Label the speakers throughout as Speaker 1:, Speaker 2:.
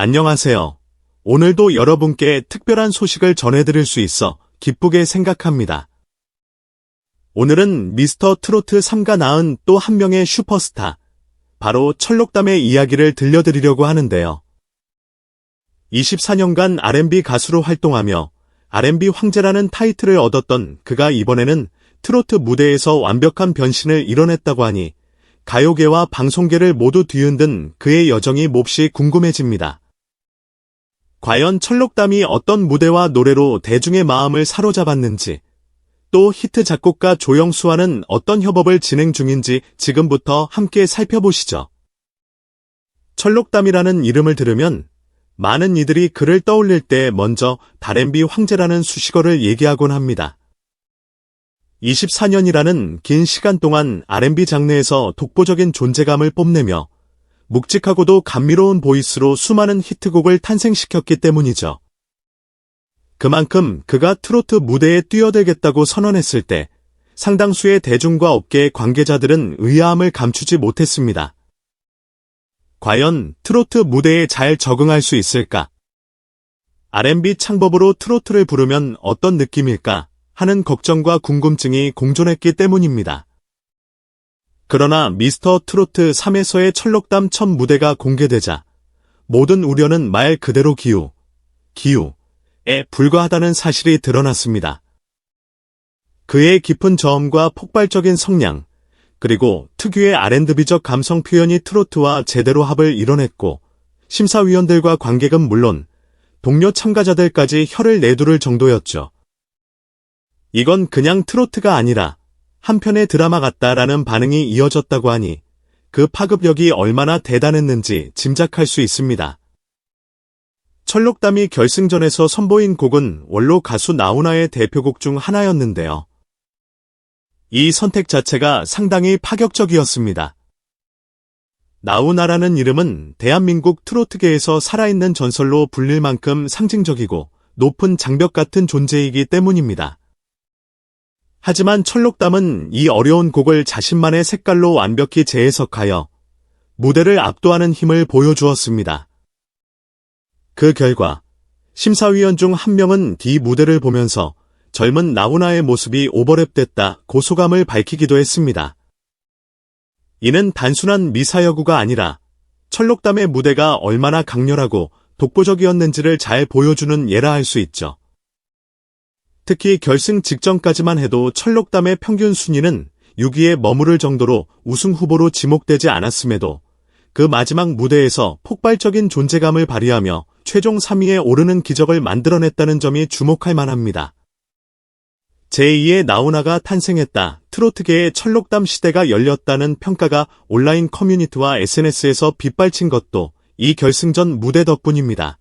Speaker 1: 안녕하세요. 오늘도 여러분께 특별한 소식을 전해드릴 수 있어 기쁘게 생각합니다. 오늘은 미스터 트로트 3가 낳은 또 한 명의 슈퍼스타, 바로 철록담의 이야기를 들려드리려고 하는데요. 24년간 R&B 가수로 활동하며 R&B 황제라는 타이틀을 얻었던 그가 이번에는 트로트 무대에서 완벽한 변신을 이뤄냈다고 하니 가요계와 방송계를 모두 뒤흔든 그의 여정이 몹시 궁금해집니다. 과연 철록담이 어떤 무대와 노래로 대중의 마음을 사로잡았는지, 또 히트 작곡가 조영수와는 어떤 협업을 진행 중인지 지금부터 함께 살펴보시죠. 철록담이라는 이름을 들으면 많은 이들이 그를 떠올릴 때 먼저 R&B 황제라는 수식어를 얘기하곤 합니다. 24년이라는 긴 시간 동안 R&B 장르에서 독보적인 존재감을 뽐내며 묵직하고도 감미로운 보이스로 수많은 히트곡을 탄생시켰기 때문이죠. 그만큼 그가 트로트 무대에 뛰어들겠다고 선언했을 때 상당수의 대중과 업계 관계자들은 의아함을 감추지 못했습니다. 과연 트로트 무대에 잘 적응할 수 있을까? R&B 창법으로 트로트를 부르면 어떤 느낌일까? 하는 걱정과 궁금증이 공존했기 때문입니다. 그러나 미스터 트로트 3에서의 철록담 첫 무대가 공개되자 모든 우려는 말 그대로 기우에 불과하다는 사실이 드러났습니다. 그의 깊은 저음과 폭발적인 성량, 그리고 특유의 R&B적 감성 표현이 트로트와 제대로 합을 이뤄냈고 심사위원들과 관객은 물론 동료 참가자들까지 혀를 내두를 정도였죠. 이건 그냥 트로트가 아니라 한편의 드라마 같다라는 반응이 이어졌다고 하니 그 파급력이 얼마나 대단했는지 짐작할 수 있습니다. 철록담이 결승전에서 선보인 곡은 원로 가수 나훈아의 대표곡 중 하나였는데요. 이 선택 자체가 상당히 파격적이었습니다. 나훈아라는 이름은 대한민국 트로트계에서 살아있는 전설로 불릴 만큼 상징적이고 높은 장벽 같은 존재이기 때문입니다. 하지만 철록담은 이 어려운 곡을 자신만의 색깔로 완벽히 재해석하여 무대를 압도하는 힘을 보여주었습니다. 그 결과 심사위원 중 한 명은 이 무대를 보면서 젊은 나훈아의 모습이 오버랩됐다 고소감을 밝히기도 했습니다. 이는 단순한 미사여구가 아니라 철록담의 무대가 얼마나 강렬하고 독보적이었는지를 잘 보여주는 예라 할 수 있죠. 특히 결승 직전까지만 해도 철록담의 평균 순위는 6위에 머무를 정도로 우승 후보로 지목되지 않았음에도 그 마지막 무대에서 폭발적인 존재감을 발휘하며 최종 3위에 오르는 기적을 만들어냈다는 점이 주목할 만합니다. 제2의 나훈아가 탄생했다, 트로트계의 철록담 시대가 열렸다는 평가가 온라인 커뮤니티와 SNS에서 빗발친 것도 이 결승전 무대 덕분입니다.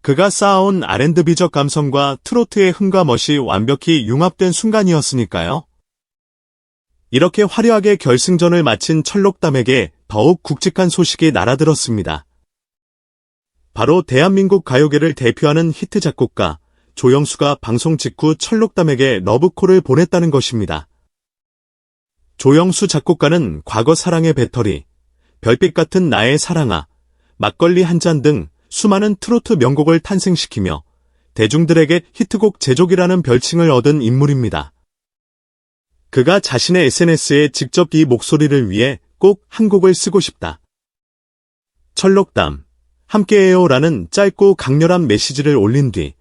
Speaker 1: 그가 쌓아온 R&B적 감성과 트로트의 흥과 멋이 완벽히 융합된 순간이었으니까요. 이렇게 화려하게 결승전을 마친 철록담에게 더욱 굵직한 소식이 날아들었습니다. 바로 대한민국 가요계를 대표하는 히트 작곡가 조영수가 방송 직후 철록담에게 러브콜을 보냈다는 것입니다. 조영수 작곡가는 과거 사랑의 배터리, 별빛 같은 나의 사랑아, 막걸리 한 잔 등 수많은 트로트 명곡을 탄생시키며 대중들에게 히트곡 제조기라는 별칭을 얻은 인물입니다. 그가 자신의 SNS에 직접 이 목소리를 위해 꼭 한 곡을 쓰고 싶다. 철록담, 함께해요라는 짧고 강렬한 메시지를 올린 뒤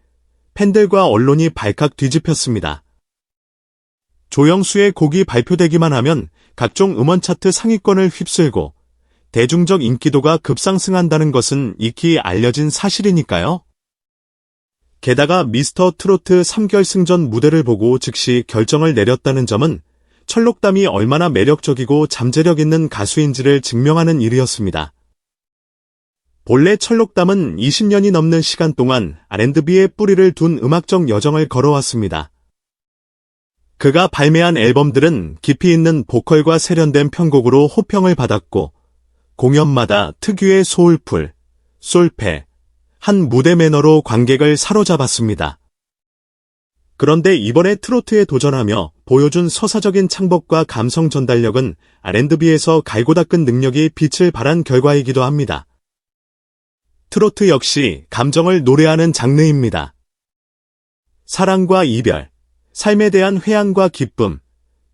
Speaker 1: 팬들과 언론이 발칵 뒤집혔습니다. 조영수의 곡이 발표되기만 하면 각종 음원 차트 상위권을 휩쓸고 대중적 인기도가 급상승한다는 것은 익히 알려진 사실이니까요. 게다가 미스터 트로트 3결승전 무대를 보고 즉시 결정을 내렸다는 점은 철록담이 얼마나 매력적이고 잠재력 있는 가수인지를 증명하는 일이었습니다. 본래 철록담은 20년이 넘는 시간 동안 R&B에 뿌리를 둔 음악적 여정을 걸어왔습니다. 그가 발매한 앨범들은 깊이 있는 보컬과 세련된 편곡으로 호평을 받았고 공연마다 특유의 소울풀, 솔페, 한 무대 매너로 관객을 사로잡았습니다. 그런데 이번에 트로트에 도전하며 보여준 서사적인 창법과 감성 전달력은 R&B에서 갈고 닦은 능력이 빛을 발한 결과이기도 합니다. 트로트 역시 감정을 노래하는 장르입니다. 사랑과 이별, 삶에 대한 회한과 기쁨,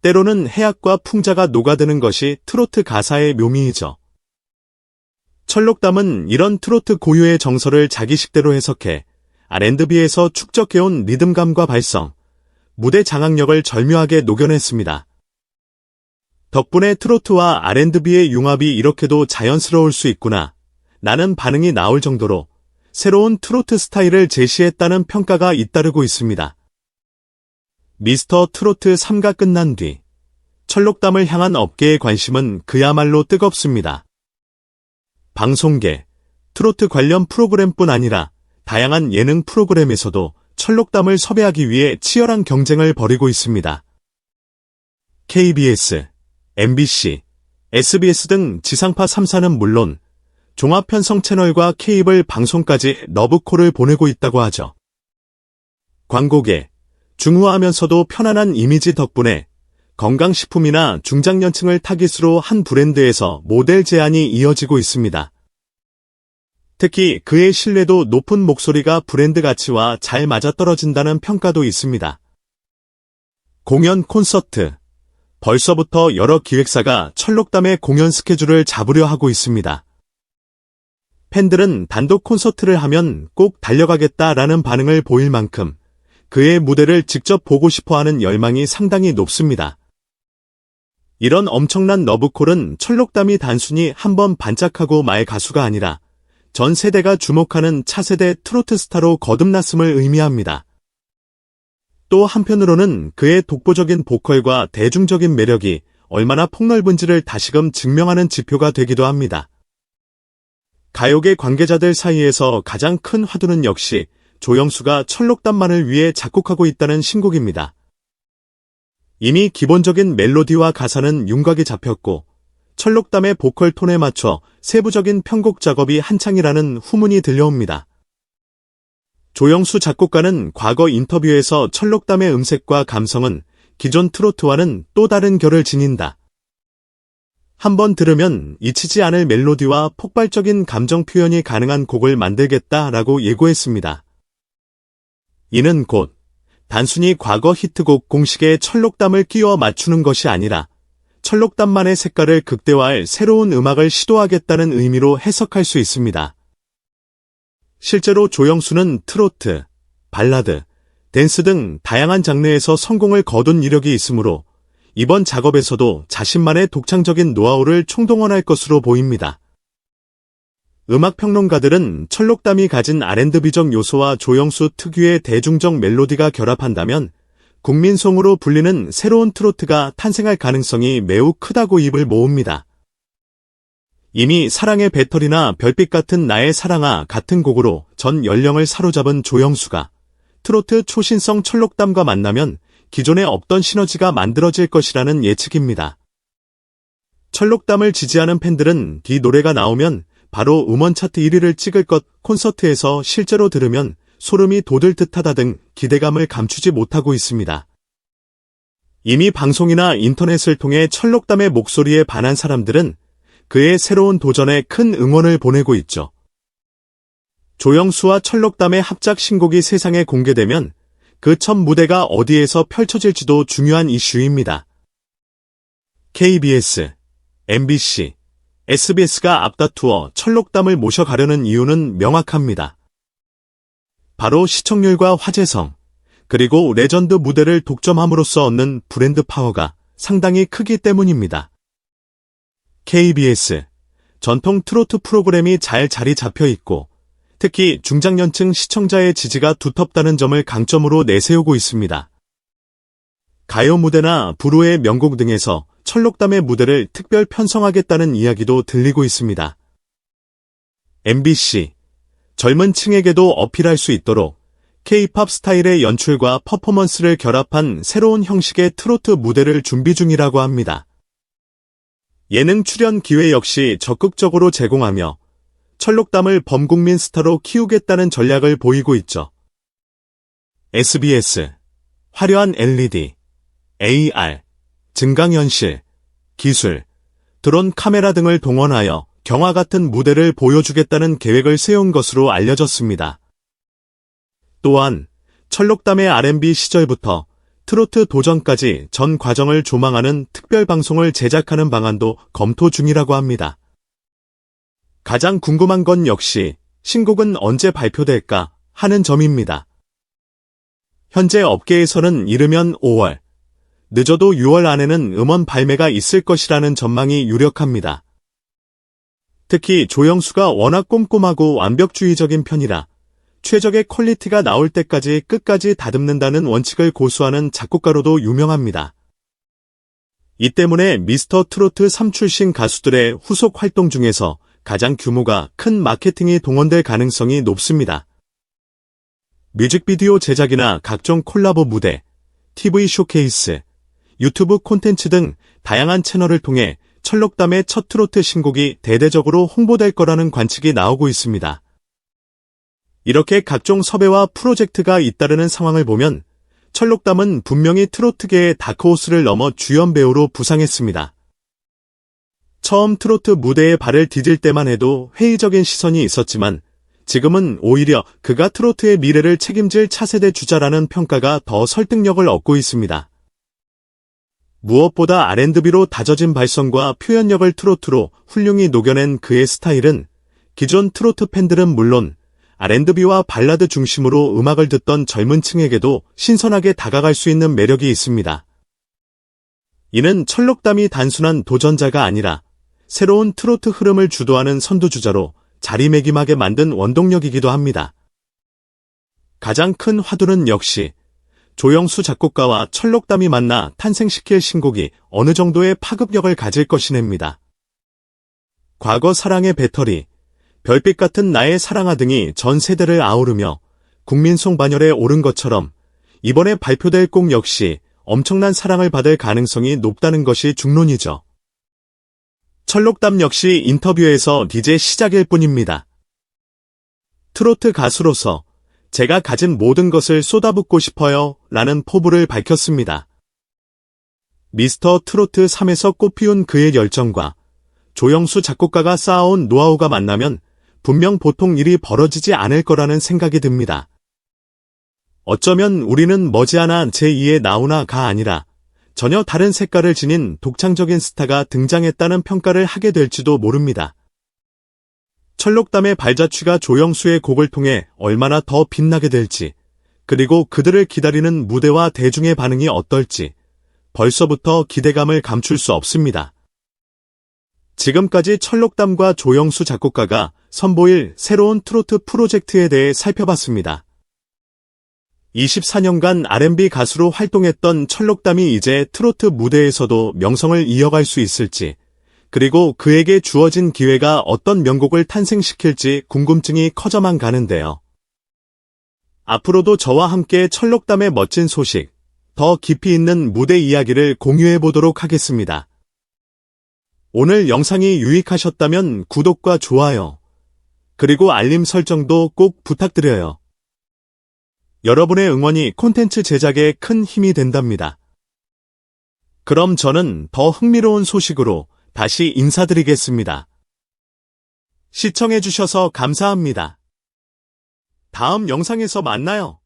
Speaker 1: 때로는 해악과 풍자가 녹아드는 것이 트로트 가사의 묘미이죠. 철록담은 이런 트로트 고유의 정서를 자기식대로 해석해 R&B에서 축적해온 리듬감과 발성, 무대 장악력을 절묘하게 녹여냈습니다. 덕분에 트로트와 R&B의 융합이 이렇게도 자연스러울 수 있구나 라는 반응이 나올 정도로 새로운 트로트 스타일을 제시했다는 평가가 잇따르고 있습니다. 미스터 트로트 3가 끝난 뒤 철록담을 향한 업계의 관심은 그야말로 뜨겁습니다. 방송계, 트로트 관련 프로그램뿐 아니라 다양한 예능 프로그램에서도 철록담을 섭외하기 위해 치열한 경쟁을 벌이고 있습니다. KBS, MBC, SBS 등 지상파 3사는 물론 종합편성 채널과 케이블 방송까지 러브콜을 보내고 있다고 하죠. 광고계, 중후하면서도 편안한 이미지 덕분에 건강식품이나 중장년층을 타깃으로 한 브랜드에서 모델 제안이 이어지고 있습니다. 특히 그의 신뢰도 높은 목소리가 브랜드 가치와 잘 맞아떨어진다는 평가도 있습니다. 공연 콘서트, 벌써부터 여러 기획사가 철록담의 공연 스케줄을 잡으려 하고 있습니다. 팬들은 단독 콘서트를 하면 꼭 달려가겠다라는 반응을 보일 만큼 그의 무대를 직접 보고 싶어하는 열망이 상당히 높습니다. 이런 엄청난 러브콜은 철록담이 단순히 한번 반짝하고 말 가수가 아니라 전 세대가 주목하는 차세대 트로트 스타로 거듭났음을 의미합니다. 또 한편으로는 그의 독보적인 보컬과 대중적인 매력이 얼마나 폭넓은지를 다시금 증명하는 지표가 되기도 합니다. 가요계 관계자들 사이에서 가장 큰 화두는 역시 조영수가 철록담만을 위해 작곡하고 있다는 신곡입니다. 이미 기본적인 멜로디와 가사는 윤곽이 잡혔고 철록담의 보컬 톤에 맞춰 세부적인 편곡 작업이 한창이라는 후문이 들려옵니다. 조영수 작곡가는 과거 인터뷰에서 철록담의 음색과 감성은 기존 트로트와는 또 다른 결을 지닌다. 한번 들으면 잊히지 않을 멜로디와 폭발적인 감정 표현이 가능한 곡을 만들겠다라고 예고했습니다. 이는 곧 단순히 과거 히트곡 공식에 철록담을 끼워 맞추는 것이 아니라 철록담만의 색깔을 극대화할 새로운 음악을 시도하겠다는 의미로 해석할 수 있습니다. 실제로 조영수는 트로트, 발라드, 댄스 등 다양한 장르에서 성공을 거둔 이력이 있으므로 이번 작업에서도 자신만의 독창적인 노하우를 총동원할 것으로 보입니다. 음악평론가들은 철록담이 가진 R&B적 요소와 조영수 특유의 대중적 멜로디가 결합한다면 국민송으로 불리는 새로운 트로트가 탄생할 가능성이 매우 크다고 입을 모읍니다. 이미 사랑의 배터리나 별빛 같은 나의 사랑아 같은 곡으로 전 연령을 사로잡은 조영수가 트로트 초신성 철록담과 만나면 기존에 없던 시너지가 만들어질 것이라는 예측입니다. 철록담을 지지하는 팬들은 이 노래가 나오면 바로 음원 차트 1위를 찍을 것, 콘서트에서 실제로 들으면 소름이 돋을 듯하다 등 기대감을 감추지 못하고 있습니다. 이미 방송이나 인터넷을 통해 철록담의 목소리에 반한 사람들은 그의 새로운 도전에 큰 응원을 보내고 있죠. 조영수와 철록담의 합작 신곡이 세상에 공개되면 그 첫 무대가 어디에서 펼쳐질지도 중요한 이슈입니다. KBS, MBC, SBS가 앞다투어 철록담을 모셔가려는 이유는 명확합니다. 바로 시청률과 화제성, 그리고 레전드 무대를 독점함으로써 얻는 브랜드 파워가 상당히 크기 때문입니다. KBS, 전통 트로트 프로그램이 잘 자리 잡혀 있고 특히 중장년층 시청자의 지지가 두텁다는 점을 강점으로 내세우고 있습니다. 가요 무대나 불후의 명곡 등에서 철록담의 무대를 특별 편성하겠다는 이야기도 들리고 있습니다. MBC, 젊은 층에게도 어필할 수 있도록 K-팝 스타일의 연출과 퍼포먼스를 결합한 새로운 형식의 트로트 무대를 준비 중이라고 합니다. 예능 출연 기회 역시 적극적으로 제공하며 철록담을 범국민 스타로 키우겠다는 전략을 보이고 있죠. SBS, 화려한 LED, AR, 증강현실, 기술, 드론 카메라 등을 동원하여 경화 같은 무대를 보여주겠다는 계획을 세운 것으로 알려졌습니다. 또한 철록담의 R&B 시절부터 트로트 도전까지 전 과정을 조망하는 특별 방송을 제작하는 방안도 검토 중이라고 합니다. 가장 궁금한 건 역시 신곡은 언제 발표될까 하는 점입니다. 현재 업계에서는 이르면 5월, 늦어도 6월 안에는 음원 발매가 있을 것이라는 전망이 유력합니다. 특히 조영수가 워낙 꼼꼼하고 완벽주의적인 편이라 최적의 퀄리티가 나올 때까지 끝까지 다듬는다는 원칙을 고수하는 작곡가로도 유명합니다. 이 때문에 미스터 트로트 3 출신 가수들의 후속 활동 중에서 가장 규모가 큰 마케팅이 동원될 가능성이 높습니다. 뮤직비디오 제작이나 각종 콜라보 무대, TV 쇼케이스, 유튜브 콘텐츠 등 다양한 채널을 통해 철록담의 첫 트로트 신곡이 대대적으로 홍보될 거라는 관측이 나오고 있습니다. 이렇게 각종 섭외와 프로젝트가 잇따르는 상황을 보면 철록담은 분명히 트로트계의 다크호스를 넘어 주연 배우로 부상했습니다. 처음 트로트 무대에 발을 디딜 때만 해도 회의적인 시선이 있었지만 지금은 오히려 그가 트로트의 미래를 책임질 차세대 주자라는 평가가 더 설득력을 얻고 있습니다. 무엇보다 R&B로 다져진 발성과 표현력을 트로트로 훌륭히 녹여낸 그의 스타일은 기존 트로트 팬들은 물론 R&B와 발라드 중심으로 음악을 듣던 젊은 층에게도 신선하게 다가갈 수 있는 매력이 있습니다. 이는 철록담이 단순한 도전자가 아니라 새로운 트로트 흐름을 주도하는 선두주자로 자리매김하게 만든 원동력이기도 합니다. 가장 큰 화두는 역시 조영수 작곡가와 철록담이 만나 탄생시킬 신곡이 어느 정도의 파급력을 가질 것이냅니다. 과거 사랑의 배터리, 별빛 같은 나의 사랑아 등이 전 세대를 아우르며 국민송 반열에 오른 것처럼 이번에 발표될 곡 역시 엄청난 사랑을 받을 가능성이 높다는 것이 중론이죠. 철록담 역시 인터뷰에서 이제 시작일 뿐입니다. 트로트 가수로서 제가 가진 모든 것을 쏟아붓고 싶어요 라는 포부를 밝혔습니다. 미스터 트로트 3에서 꽃피운 그의 열정과 조영수 작곡가가 쌓아온 노하우가 만나면 분명 보통 일이 벌어지지 않을 거라는 생각이 듭니다. 어쩌면 우리는 머지않아 제2의 나훈아가 아니라 전혀 다른 색깔을 지닌 독창적인 스타가 등장했다는 평가를 하게 될지도 모릅니다. 철록담의 발자취가 조영수의 곡을 통해 얼마나 더 빛나게 될지, 그리고 그들을 기다리는 무대와 대중의 반응이 어떨지 벌써부터 기대감을 감출 수 없습니다. 지금까지 철록담과 조영수 작곡가가 선보일 새로운 트로트 프로젝트에 대해 살펴봤습니다. 24년간 R&B 가수로 활동했던 철록담이 이제 트로트 무대에서도 명성을 이어갈 수 있을지, 그리고 그에게 주어진 기회가 어떤 명곡을 탄생시킬지 궁금증이 커져만 가는데요. 앞으로도 저와 함께 철록담의 멋진 소식, 더 깊이 있는 무대 이야기를 공유해보도록 하겠습니다. 오늘 영상이 유익하셨다면 구독과 좋아요, 그리고 알림 설정도 꼭 부탁드려요. 여러분의 응원이 콘텐츠 제작에 큰 힘이 된답니다. 그럼 저는 더 흥미로운 소식으로 다시 인사드리겠습니다. 시청해주셔서 감사합니다. 다음 영상에서 만나요.